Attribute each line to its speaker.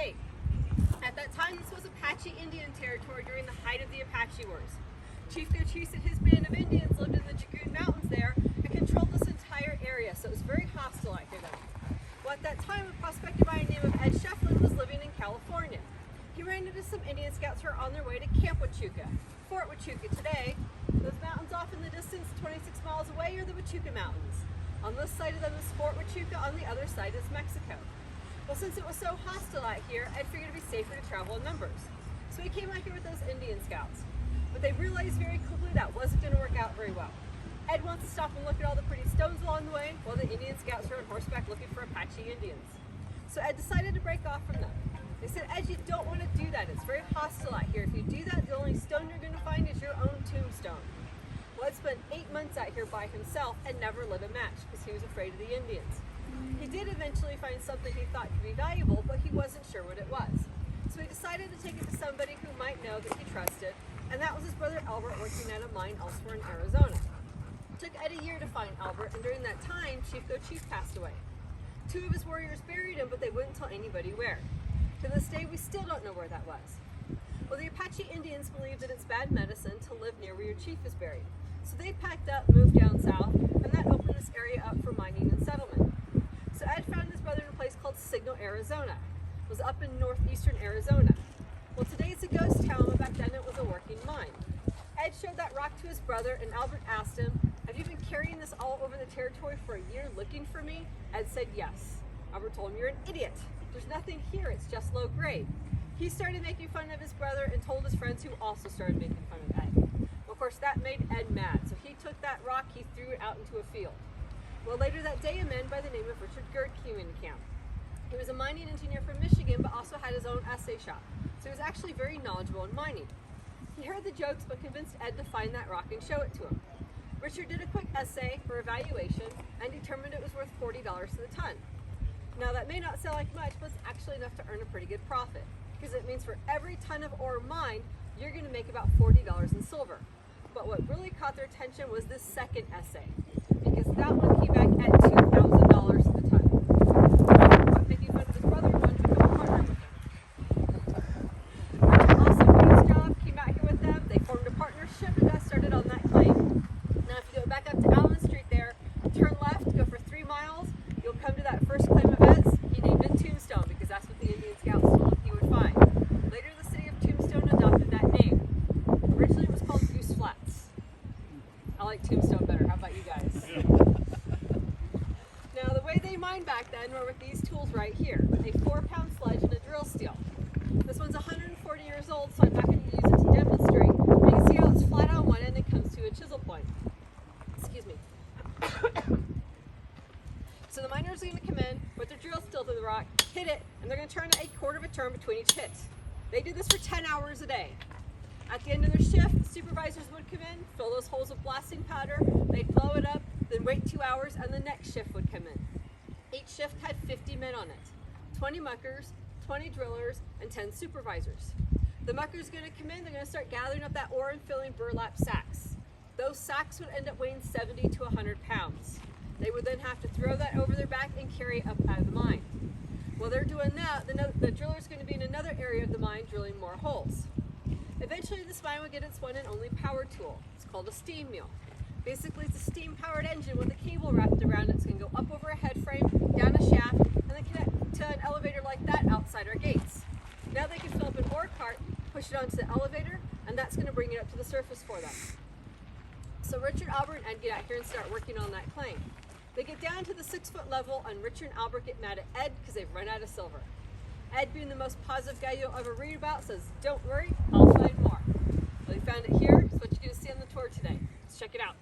Speaker 1: state. At that time, this was Apache Indian territory during the height of the Apache Wars. Chief Cochise and his band of Indians lived in the Jagoon Mountains there and controlled this entire area, so it was very hostile out here then. Well, at that time, a prospector by the name of Ed Shefflin was living in California. He ran into some Indian scouts who were on their way to Camp Huachuca. Fort Huachuca today, those mountains off in the distance 26 miles away are the Huachuca Mountains. On this side of them is Fort Huachuca, on the other side is Mexico. Well, since it was so hostile out here, Ed figured it'd be safer to travel in numbers. So he came out here with those Indian scouts. But they realized very quickly that wasn't going to work out very well. Ed wants to stop and look at all the pretty stones along the way, while the Indian scouts were on horseback looking for Apache Indians. So Ed decided to break off from them. They said, Ed, you don't want to do that. It's very hostile out here. If you do that, the only stone you're going to find is your own tombstone. Well, Ed spent 8 months out here by himself and never lit a match because he was afraid of the Indians. He did eventually find something he thought could be valuable, but he wasn't sure what it was. So he decided to take it to somebody who might know that he trusted, and that was his brother Albert working at a mine elsewhere in Arizona. It took Ed a year to find Albert, and during that time, Chief Cochise passed away. 2 of his warriors buried him, but they wouldn't tell anybody where. To this day, we still don't know where that was. Well, the Apache Indians believed that it's bad medicine to live near where your chief is buried. So they packed up, moved down south, and that opened this area up for mining and settlement. So Ed found his brother in a place called Signal, Arizona. It was up in northeastern Arizona. Well, today it's a ghost town, but back then it was a working mine. Ed showed that rock to his brother, and Albert asked him, have you been carrying this all over the territory for a year looking for me? Ed said yes. Albert told him, you're an idiot. There's nothing here, it's just low grade. He started making fun of his brother and told his friends, who also started making fun of Ed. Well, of course, that made Ed mad, so he took that rock, he threw it out into a field. Well, later that day, a man by the name of Richard Gerd came into camp. He was a mining engineer from Michigan, but also had his own assay shop, so he was actually very knowledgeable in mining. He heard the jokes, but convinced Ed to find that rock and show it to him. Richard did a quick essay for evaluation and determined it was worth $40 to the ton. Now, that may not sound like much, but it's actually enough to earn a pretty good profit, because it means for every ton of ore mined, you're going to make about $40 in silver. But what really caught their attention was this second essay, because that one came back at $2,000 a ton. But making fun of his brother wanted to become a partner with him. Richard also quit his job, came out here with them, they formed a partnership, and got started on that claim. Now, if you go back up to Allen Street there, turn left, go for 3 miles, you'll come to that first claim of Ed's. He named it Tombstone because that's what the Indian Scouts told him he would find. Later, the city of Tombstone adopted that name. Originally, it was called Goose Flats. I like Tombstone better. How about you guys? Now, the way they mined back then were with these tools right here, a 4-pound sledge and a drill steel. This one's 140 years old, so I'm not going to use it to demonstrate. But you can see how it's flat on one end and comes to a chisel point. Excuse me. So the miners are going to come in with their drill steel to the rock, hit it, and they're going to turn a quarter of a turn between each hit. They do this for 10 hours a day. At the end of their shift, the supervisors would come in, fill those holes with blasting powder, they'd blow it up, then wait 2 hours, and the next shift would come in. Each shift had 50 men on it, 20 muckers, 20 drillers, and 10 supervisors. The muckers are going to come in, they're going to start gathering up that ore and filling burlap sacks. Those sacks would end up weighing 70 to 100 pounds. They would then have to throw that over their back and carry it up out of the mine. While they're doing that, the driller's going to be in another area of the mine drilling more holes. Eventually, this mine would get its one and only power tool. It's called a steam mill. Basically, it's a steam-powered engine with a cable wrapped around it. It's going to go up over a head frame, down a shaft, and then connect to an elevator like that outside our gates. Now they can fill up an ore cart, push it onto the elevator, and that's going to bring it up to the surface for them. So Richard, Albert, and Ed get out here and start working on that claim. They get down to the 6-foot level, and Richard and Albert get mad at Ed because they've run out of silver. Ed, being the most positive guy you'll ever read about, says, don't worry, I'll find more. Well, he found it here. It's what you're going to see on the tour today. Let's check it out.